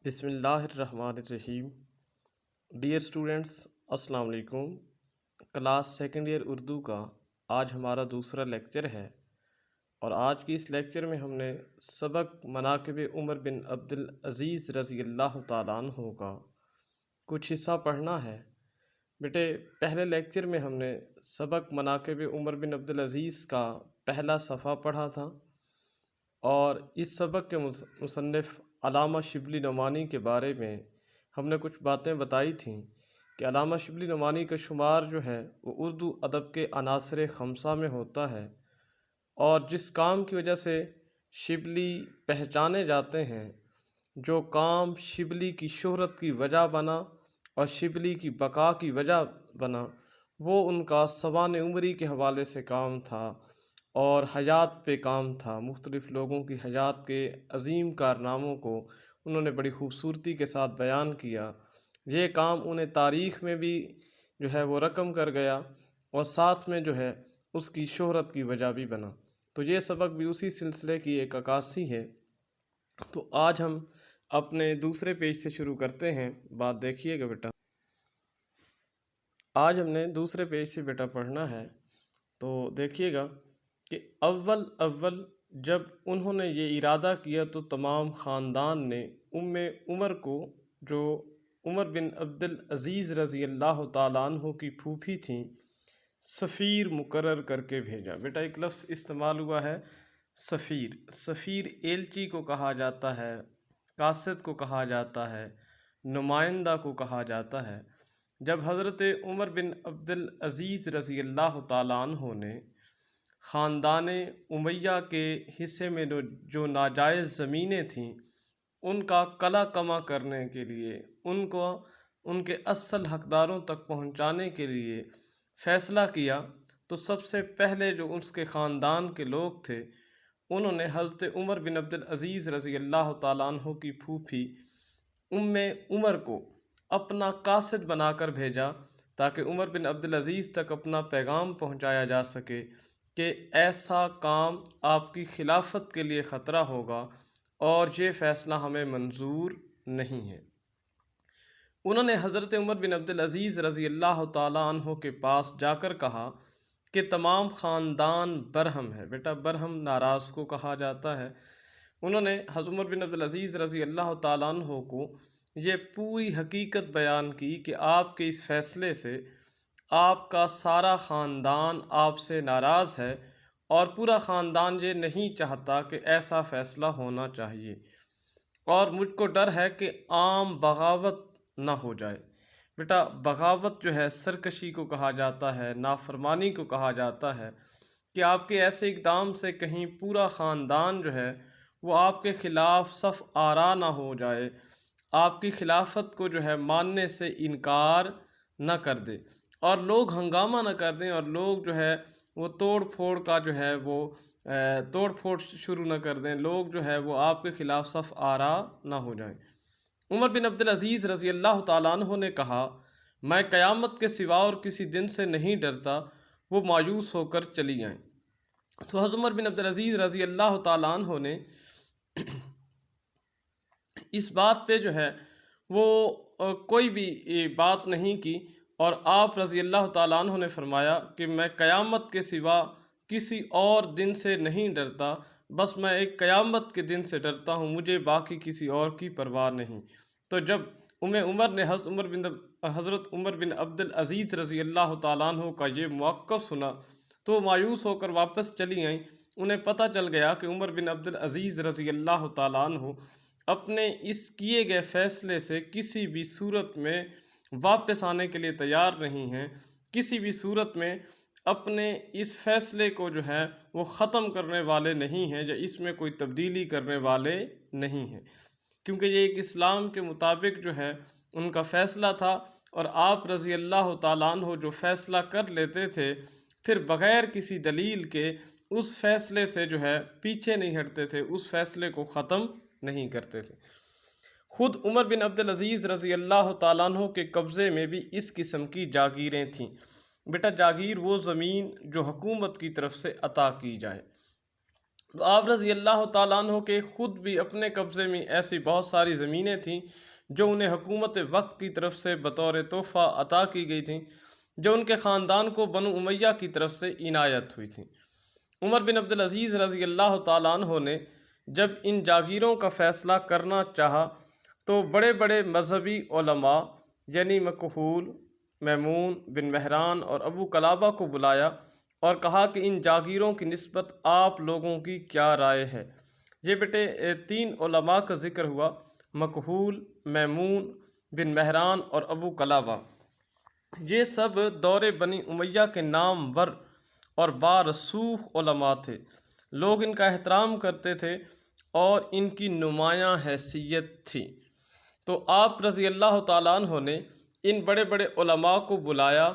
بسم اللہ الرحمن الرحیم۔ ڈیئر اسٹوڈنٹس، السلام علیکم۔ کلاس سیکنڈ ایئر اردو کا آج ہمارا دوسرا لیکچر ہے، اور آج کی اس لیکچر میں ہم نے سبق مناقب عمر بن عبدالعزیز رضی اللہ تعالیٰ عنہ کا کچھ حصہ پڑھنا ہے۔ بیٹے، پہلے لیکچر میں ہم نے سبق مناقب عمر بن عبدالعزیز کا پہلا صفحہ پڑھا تھا، اور اس سبق کے مصنف علامہ شبلی نعمانی کے بارے میں ہم نے کچھ باتیں بتائی تھیں کہ علامہ شبلی نعمانی کا شمار جو ہے وہ اردو ادب کے عناصر خمسہ میں ہوتا ہے، اور جس کام کی وجہ سے شبلی پہچانے جاتے ہیں، جو کام شبلی کی شہرت کی وجہ بنا اور شبلی کی بقا کی وجہ بنا، وہ ان کا سوانح عمری کے حوالے سے کام تھا اور حیات پہ کام تھا۔ مختلف لوگوں کی حیات کے عظیم کارناموں کو انہوں نے بڑی خوبصورتی کے ساتھ بیان کیا۔ یہ کام انہیں تاریخ میں بھی جو ہے وہ رقم کر گیا، اور ساتھ میں جو ہے اس کی شہرت کی وجہ بھی بنا۔ تو یہ سبق بھی اسی سلسلے کی ایک عکاسی ہے۔ تو آج ہم اپنے دوسرے پیج سے شروع کرتے ہیں۔ بات دیکھیے گا بیٹا، آج ہم نے دوسرے پیج سے بیٹا پڑھنا ہے۔ تو دیکھیے گا کہ اول جب انہوں نے یہ ارادہ کیا تو تمام خاندان نے عمر کو، جو عمر بن عبدالعزیز رضی اللہ تعالیٰ عنہ کی پھوپھی تھیں، سفیر مقرر کر کے بھیجا۔ بیٹا ایک لفظ استعمال ہوا ہے سفیر۔ سفیر ایلچی کو کہا جاتا ہے، قاصد کو کہا جاتا ہے، نمائندہ کو کہا جاتا ہے۔ جب حضرت عمر بن عبدالعزیز رضی اللہ تعالیٰ عنہ نے خاندان امیہ کے حصے میں جو ناجائز زمینیں تھیں ان کا قلع کما کرنے کے لیے، ان کو ان کے اصل حقداروں تک پہنچانے کے لیے فیصلہ کیا، تو سب سے پہلے جو اس کے خاندان کے لوگ تھے انہوں نے حضرت عمر بن عبدالعزیز رضی اللہ تعالیٰ عنہ کی پھوپھی عمر کو اپنا قاصد بنا کر بھیجا، تاکہ عمر بن عبدالعزیز تک اپنا پیغام پہنچایا جا سکے کہ ایسا کام آپ کی خلافت کے لیے خطرہ ہوگا اور یہ فیصلہ ہمیں منظور نہیں ہے۔ انہوں نے حضرت عمر بن عبدالعزیز رضی اللہ تعالیٰ عنہ کے پاس جا کر کہا کہ تمام خاندان برہم ہے۔ بیٹا برہم ناراض کو کہا جاتا ہے۔ انہوں نے حضرت عمر بن عبدالعزیز رضی اللہ تعالیٰ عنہ کو یہ پوری حقیقت بیان کی کہ آپ کے اس فیصلے سے آپ کا سارا خاندان آپ سے ناراض ہے، اور پورا خاندان یہ نہیں چاہتا کہ ایسا فیصلہ ہونا چاہیے، اور مجھ کو ڈر ہے کہ عام بغاوت نہ ہو جائے۔ بیٹا بغاوت جو ہے سرکشی کو کہا جاتا ہے، نافرمانی کو کہا جاتا ہے، کہ آپ کے ایسے اقدام سے کہیں پورا خاندان جو ہے وہ آپ کے خلاف صف آرا نہ ہو جائے، آپ کی خلافت کو جو ہے ماننے سے انکار نہ کر دے، اور لوگ ہنگامہ نہ کر دیں، اور لوگ جو ہے وہ توڑ پھوڑ کا جو ہے وہ توڑ پھوڑ شروع نہ کر دیں، لوگ جو ہے وہ آپ کے خلاف صف آرا نہ ہو جائیں۔ عمر بن عبدالعزیز رضی اللہ تعالیٰ عنہ نے کہا، میں قیامت کے سوا اور کسی دن سے نہیں ڈرتا۔ وہ مایوس ہو کر چلی آئیں۔ تو حضرت عمر بن عبدالعزیز رضی اللہ تعالیٰ عنہ نے اس بات پہ جو ہے وہ کوئی بھی بات نہیں کی، اور آپ رضی اللہ تعالیٰ عنہ نے فرمایا کہ میں قیامت کے سوا کسی اور دن سے نہیں ڈرتا، بس میں ایک قیامت کے دن سے ڈرتا ہوں، مجھے باقی کسی اور کی پرواہ نہیں۔ تو جب عمر نے حضرت عمر بن عبدالعزیز رضی اللہ تعالیٰ عنہ کا یہ موقف سنا تو وہ مایوس ہو کر واپس چلی آئیں۔ انہیں پتہ چل گیا کہ عمر بن عبدالعزیز رضی اللہ تعالیٰ عنہ اپنے اس کیے گئے فیصلے سے کسی بھی صورت میں واپس آنے کے لیے تیار نہیں ہیں، کسی بھی صورت میں اپنے اس فیصلے کو جو ہے وہ ختم کرنے والے نہیں ہیں، یا اس میں کوئی تبدیلی کرنے والے نہیں ہیں، کیونکہ یہ ایک اسلام کے مطابق جو ہے ان کا فیصلہ تھا، اور آپ رضی اللہ تعالیٰ عنہ جو فیصلہ کر لیتے تھے پھر بغیر کسی دلیل کے اس فیصلے سے جو ہے پیچھے نہیں ہٹتے تھے، اس فیصلے کو ختم نہیں کرتے تھے۔ خود عمر بن عبدالعزیز رضی اللہ تعالیٰ عنہ کے قبضے میں بھی اس قسم کی جاگیریں تھیں۔ بیٹا جاگیر وہ زمین جو حکومت کی طرف سے عطا کی جائے، تو آپ رضی اللہ تعالیٰ عنہ کے خود بھی اپنے قبضے میں ایسی بہت ساری زمینیں تھیں جو انہیں حکومت وقت کی طرف سے بطور تحفہ عطا کی گئی تھیں، جو ان کے خاندان کو بنو امیہ کی طرف سے عنایت ہوئی تھیں۔ عمر بن عبدالعزیز رضی اللہ تعالیٰ عنہ نے جب ان جاگیروں کا فیصلہ کرنا چاہا تو بڑے بڑے مذہبی علماء یعنی مکحول، میمون بن مہران اور ابو قلابہ کو بلایا اور کہا کہ ان جاگیروں کی نسبت آپ لوگوں کی کیا رائے ہے۔ یہ بیٹے تین علماء کا ذکر ہوا، مکحول، میمون بن مہران اور ابو قلابہ۔ یہ سب دور بنی امیہ کے نامور اور بارسوخ علماء تھے، لوگ ان کا احترام کرتے تھے اور ان کی نمایاں حیثیت تھی۔ تو آپ رضی اللہ تعالیٰ عنہ نے ان بڑے بڑے علماء کو بلایا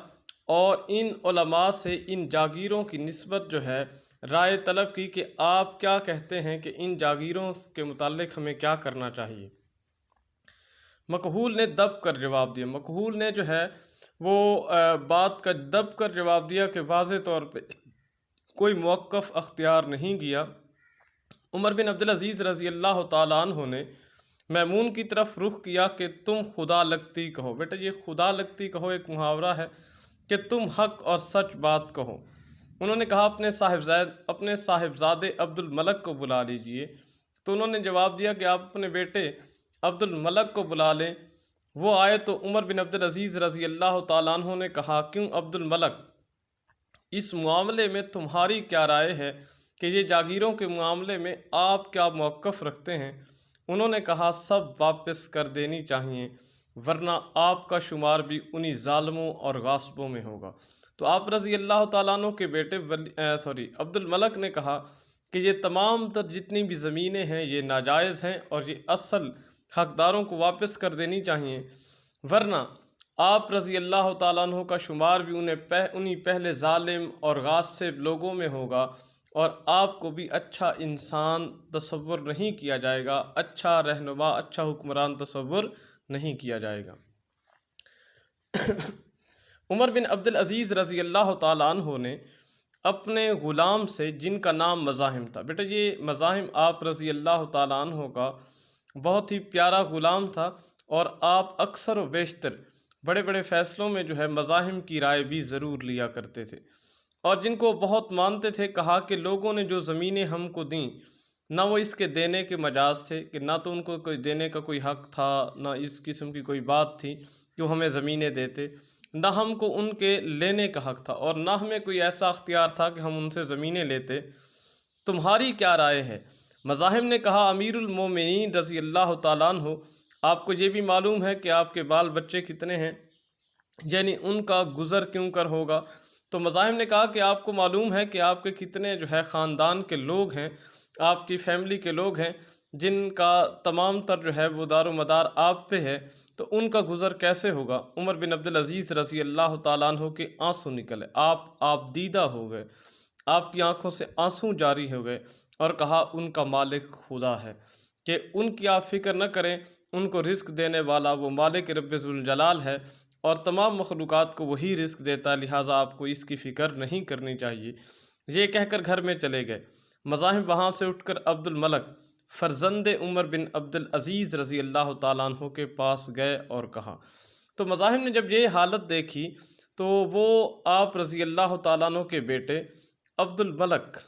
اور ان علماء سے ان جاگیروں کی نسبت جو ہے رائے طلب کی کہ آپ کیا کہتے ہیں کہ ان جاگیروں کے متعلق ہمیں کیا کرنا چاہیے۔ مکحول نے دب کر جواب دیا، مکحول نے جو ہے وہ بات کا دب کر جواب دیا کہ واضح طور پہ کوئی موقف اختیار نہیں کیا۔ عمر بن عبدالعزیز رضی اللہ تعالیٰ عنہ نے میمون کی طرف رخ کیا کہ تم خدا لگتی کہو۔ بیٹا یہ خدا لگتی کہو ایک محاورہ ہے کہ تم حق اور سچ بات کہو۔ انہوں نے کہا اپنے صاحبزادے عبد الملک کو بلا لیجئے، تو انہوں نے جواب دیا کہ آپ اپنے بیٹے عبد الملک کو بلا لیں۔ وہ آئے تو عمر بن عبدالعزیز رضی اللہ تعالیٰ عنہ نے کہا، کیوں عبد الملک، اس معاملے میں تمہاری کیا رائے ہے کہ یہ جاگیروں کے معاملے میں آپ کیا موقف رکھتے ہیں؟ انہوں نے کہا سب واپس کر دینی چاہیے، ورنہ آپ کا شمار بھی انہی ظالموں اور غاصبوں میں ہوگا۔ تو آپ رضی اللہ تعالیٰ عنہ کے بیٹے عبد الملک نے کہا کہ یہ تمام تر جتنی بھی زمینیں ہیں یہ ناجائز ہیں اور یہ اصل حقداروں کو واپس کر دینی چاہیے، ورنہ آپ رضی اللہ تعالیٰ عنہ کا شمار بھی انہی پہلے ظالم اور غاصب لوگوں میں ہوگا، اور آپ کو بھی اچھا انسان تصور نہیں کیا جائے گا، اچھا رہنما، اچھا حکمران تصور نہیں کیا جائے گا۔ عمر بن عبدالعزیز رضی اللہ تعالیٰ عنہ نے اپنے غلام سے، جن کا نام مزاحم تھا، بیٹا یہ مزاحم آپ رضی اللہ تعالیٰ عنہ کا بہت ہی پیارا غلام تھا، اور آپ اکثر و بیشتر بڑے بڑے فیصلوں میں جو ہے مزاحم کی رائے بھی ضرور لیا کرتے تھے، اور جن کو بہت مانتے تھے۔ کہا کہ لوگوں نے جو زمینیں ہم کو دیں، نہ وہ اس کے دینے کے مجاز تھے کہ نہ تو ان کو کوئی دینے کا کوئی حق تھا، نہ اس قسم کی کوئی بات تھی کہ وہ ہمیں زمینیں دیتے، نہ ہم کو ان کے لینے کا حق تھا، اور نہ ہمیں کوئی ایسا اختیار تھا کہ ہم ان سے زمینیں لیتے۔ تمہاری کیا رائے ہے؟ مزاحم نے کہا امیر المومنین رضی اللہ تعالیٰ عنہ، آپ کو یہ بھی معلوم ہے کہ آپ کے بال بچے کتنے ہیں، یعنی ان کا گزر کیوں کر ہوگا۔ تو مزاحم نے کہا کہ آپ کو معلوم ہے کہ آپ کے کتنے جو ہے خاندان کے لوگ ہیں، آپ کی فیملی کے لوگ ہیں، جن کا تمام تر جو ہے وہ دار و مدار آپ پہ ہے، تو ان کا گزر کیسے ہوگا؟ عمر بن عبدالعزیز رضی اللہ تعالیٰ عنہ کے آنسو نکلے، آپ دیدہ ہو گئے، آپ کی آنکھوں سے آنسو جاری ہو گئے، اور کہا ان کا مالک خدا ہے، کہ ان کی آپ فکر نہ کریں، ان کو رزق دینے والا وہ مالک رب ذوالجلال ہے، اور تمام مخلوقات کو وہی رزق دیتا ہے، لہٰذا آپ کو اس کی فکر نہیں کرنی چاہیے۔ یہ کہہ کر گھر میں چلے گئے۔ مزاحم وہاں سے اٹھ کر عبد الملک فرزند عمر بن عبدالعزیز رضی اللہ تعالیٰ عنہ کے پاس گئے اور کہا، تو مزاحم نے جب یہ حالت دیکھی تو وہ آپ رضی اللہ تعالیٰ عنہ کے بیٹے عبد الملک،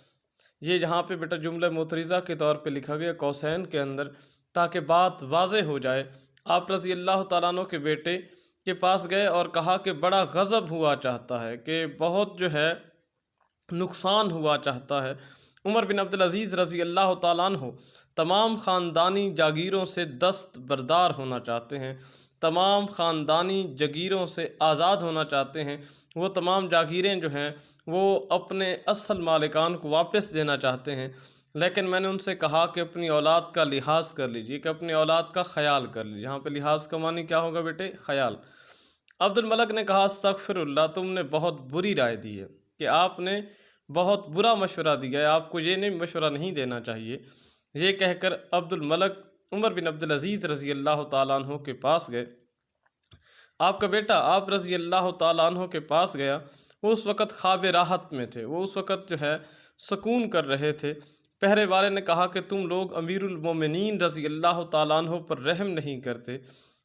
یہ جہاں پہ بیٹا جملہ معترضہ کے طور پہ لکھا گیا قوسین کے اندر تاکہ بات واضح ہو جائے، آپ رضی اللہ تعالیٰ عنہ کے بیٹے کے پاس گئے اور کہا کہ بڑا غضب ہوا چاہتا ہے، کہ بہت جو ہے نقصان ہوا چاہتا ہے۔ عمر بن عبدالعزیز رضی اللہ تعالیٰ عنہ تمام خاندانی جاگیروں سے دست بردار ہونا چاہتے ہیں، تمام خاندانی جاگیروں سے آزاد ہونا چاہتے ہیں، وہ تمام جاگیریں جو ہیں وہ اپنے اصل مالکان کو واپس دینا چاہتے ہیں، لیکن میں نے ان سے کہا کہ اپنی اولاد کا لحاظ کر لیجیے، کہ اپنی اولاد کا خیال کر لیجیے۔ یہاں پہ لحاظ کا معنی کیا ہوگا بیٹے؟ خیال۔ عبد الملک نے کہا استغفر اللہ، تم نے بہت بری رائے دی ہے، کہ آپ نے بہت برا مشورہ دیا ہے، آپ کو یہ مشورہ نہیں دینا چاہیے۔ یہ کہہ کر عبد الملک عمر بن عبدالعزیز رضی اللہ تعالیٰ عنہ کے پاس گئے۔ آپ کا بیٹا آپ رضی اللہ تعالیٰ عنہ کے پاس گیا، وہ اس وقت خواب راحت میں تھے، وہ اس وقت جو ہے سکون کر رہے تھے، پہرے والے نے کہا کہ تم لوگ امیر المومنین رضی اللہ تعالیٰ عنہ پر رحم نہیں کرتے،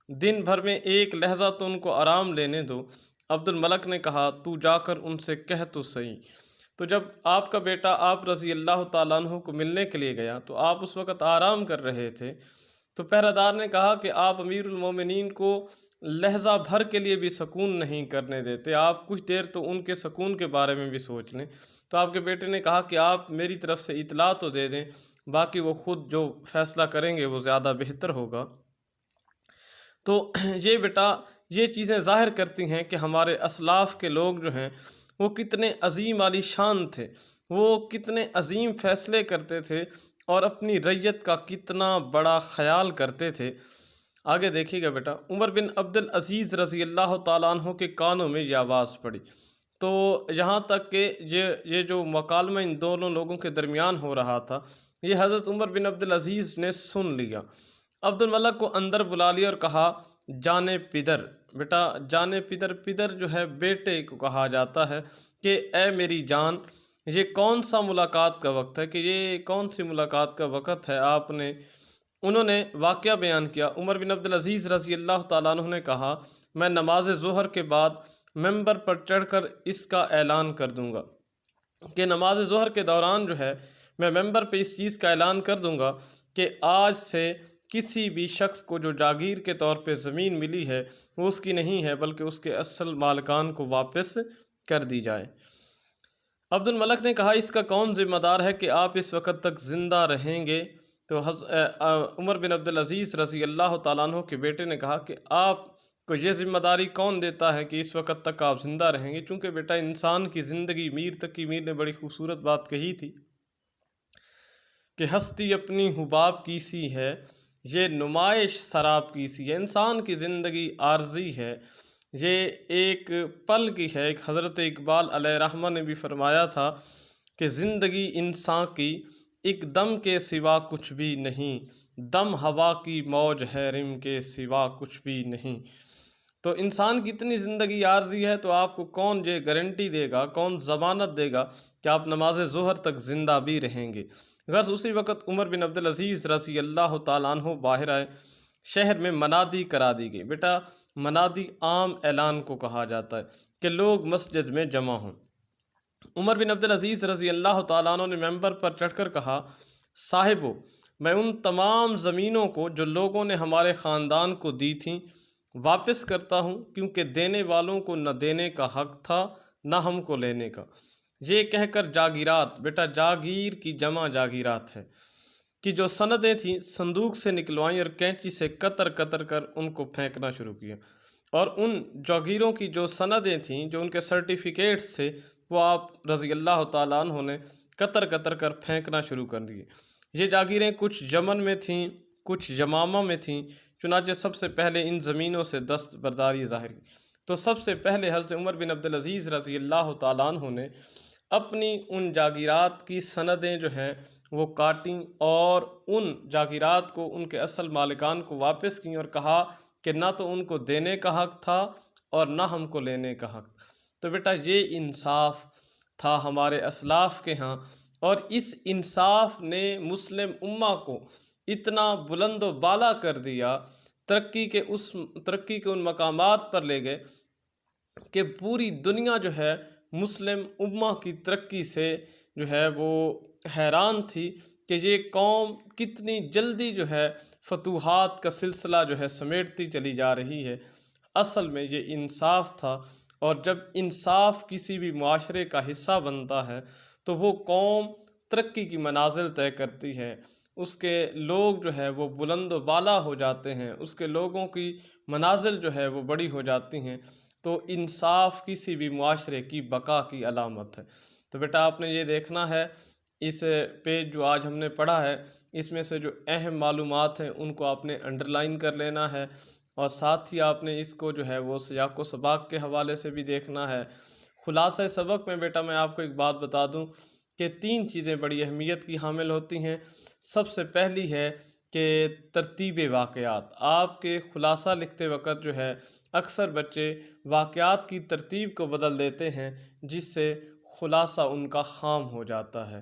دن بھر میں ایک لہجہ تو ان کو آرام لینے دو۔ عبد الملک نے کہا تو جا کر ان سے کہہ تو صحیح۔ تو جب آپ کا بیٹا آپ رضی اللہ تعالیٰ عنہ کو ملنے کے لیے گیا تو آپ اس وقت آرام کر رہے تھے، تو پہرہ دار نے کہا کہ آپ امیر المومنین کو لہجہ بھر کے لیے بھی سکون نہیں کرنے دیتے، آپ کچھ دیر تو ان کے سکون کے بارے میں بھی سوچ لیں۔ تو آپ کے بیٹے نے کہا کہ آپ میری طرف سے اطلاع تو دے دیں، باقی وہ خود جو فیصلہ کریں گے وہ زیادہ بہتر ہوگا۔ تو یہ بیٹا یہ چیزیں ظاہر کرتی ہیں کہ ہمارے اسلاف کے لوگ جو ہیں وہ کتنے عظیم عالی شان تھے، وہ کتنے عظیم فیصلے کرتے تھے اور اپنی رعیت کا کتنا بڑا خیال کرتے تھے۔ آگے دیکھیے گا بیٹا، عمر بن عبد العزیز رضی اللہ تعالیٰ عنہ کے کانوں میں یہ آواز پڑی، تو یہاں تک کہ یہ جو مکالمہ ان دونوں لوگوں کے درمیان ہو رہا تھا یہ حضرت عمر بن عبد العزیز نے سن لیا۔ عبد الملک کو اندر بلا لیا اور کہا جانے پدر، بیٹا جانے پدر، پدر جو ہے بیٹے کو کہا جاتا ہے کہ اے میری جان، یہ کون سا ملاقات کا وقت ہے، کہ یہ کون سی ملاقات کا وقت ہے انہوں نے واقعہ بیان کیا۔ عمر بن عبد العزیز رضی اللہ تعالیٰ عنہ نے کہا میں نماز ظہر کے بعد ممبر پر چڑھ کر اس کا اعلان کر دوں گا کہ نماز ظہر کے دوران جو ہے میں ممبر پہ اس چیز کا اعلان کر دوں گا کہ آج سے کسی بھی شخص کو جو جاگیر کے طور پہ زمین ملی ہے وہ اس کی نہیں ہے بلکہ اس کے اصل مالکان کو واپس کر دی جائے۔ عبد الملک نے کہا اس کا کون ذمہ دار ہے کہ آپ اس وقت تک زندہ رہیں گے؟ تو عمر بن عبد العزیز رضی اللہ تعالیٰ عنہ کے بیٹے نے کہا کہ آپ کو یہ ذمہ داری کون دیتا ہے کہ اس وقت تک آپ زندہ رہیں گے؟ چونکہ بیٹا انسان کی زندگی، میر تقی میر نے بڑی خوبصورت بات کہی تھی کہ ہستی اپنی حباب کی سی ہے، یہ نمائش سراب کی سی ہے۔ انسان کی زندگی عارضی ہے، یہ ایک پل کی ہے۔ ایک حضرت اقبال علیہ رحمہ نے بھی فرمایا تھا کہ زندگی انسان کی ایک دم کے سوا کچھ بھی نہیں، دم ہوا کی موج ہے رم کے سوا کچھ بھی نہیں۔ تو انسان کی اتنی زندگی عارضی ہے، تو آپ کو کون یہ گارنٹی دے گا، کون ضمانت دے گا کہ آپ نماز ظہر تک زندہ بھی رہیں گے؟ غرض اسی وقت عمر بن عبد العزیز رضی اللہ تعالیٰ عنہ باہر آئے، شہر میں منادی کرا دی گئی۔ بیٹا منادی عام اعلان کو کہا جاتا ہے کہ لوگ مسجد میں جمع ہوں۔ عمر بن عبد العزیز رضی اللہ تعالیٰ عنہ نے ممبر پر چڑھ کر کہا صاحبو، میں ان تمام زمینوں کو جو لوگوں نے ہمارے خاندان کو دی تھیں واپس کرتا ہوں، کیونکہ دینے والوں کو نہ دینے کا حق تھا نہ ہم کو لینے کا۔ یہ کہہ کر جاگیرات، بیٹا جاگیر کی جمع جاگیرات ہے، کہ جو سندیں تھیں صندوق سے نکلوائیں اور کینچی سے قطر قطر کر ان کو پھینکنا شروع کیا، اور ان جاگیروں کی جو سندیں تھیں، جو ان کے سرٹیفکیٹس تھے، وہ آپ رضی اللہ تعالیٰ عنہ نے قطر قطر کر پھینکنا شروع کر دیے۔ یہ جاگیریں کچھ یمن میں تھیں، کچھ یمامہ میں تھیں، چنانچہ سب سے پہلے ان زمینوں سے دستبرداری ظاہر کی۔ تو سب سے پہلے حضرت عمر بن عبد العزیز رضی اللہ تعالیٰ عنہ نے اپنی ان جاگیرات کی سندیں جو ہیں وہ کاٹیں اور ان جاگیرات کو ان کے اصل مالکان کو واپس کیں، اور کہا کہ نہ تو ان کو دینے کا حق تھا اور نہ ہم کو لینے کا حق۔ تو بیٹا یہ انصاف تھا ہمارے اسلاف کے ہاں، اور اس انصاف نے مسلم امہ کو اتنا بلند و بالا کر دیا، ترقی کے ان مقامات پر لے گئے کہ پوری دنیا جو ہے مسلم امہ کی ترقی سے جو ہے وہ حیران تھی کہ یہ قوم کتنی جلدی جو ہے فتوحات کا سلسلہ جو ہے سمیٹتی چلی جا رہی ہے۔ اصل میں یہ انصاف تھا، اور جب انصاف کسی بھی معاشرے کا حصہ بنتا ہے تو وہ قوم ترقی کی منازل طے کرتی ہے، اس کے لوگ جو ہے وہ بلند و بالا ہو جاتے ہیں، اس کے لوگوں کی منازل جو ہے وہ بڑی ہو جاتی ہیں۔ تو انصاف کسی بھی معاشرے کی بقا کی علامت ہے۔ تو بیٹا آپ نے یہ دیکھنا ہے، اس پیج جو آج ہم نے پڑھا ہے اس میں سے جو اہم معلومات ہیں ان کو آپ نے انڈر لائن کر لینا ہے، اور ساتھ ہی آپ نے اس کو جو ہے وہ سیاق و سباق کے حوالے سے بھی دیکھنا ہے۔ خلاصہ سبق میں بیٹا میں آپ کو ایک بات بتا دوں کہ 3 چیزیں بڑی اہمیت کی حامل ہوتی ہیں۔ سب سے پہلی ہے کہ ترتیب واقعات۔ آپ کے خلاصہ لکھتے وقت جو ہے اکثر بچے واقعات کی ترتیب کو بدل دیتے ہیں، جس سے خلاصہ ان کا خام ہو جاتا ہے۔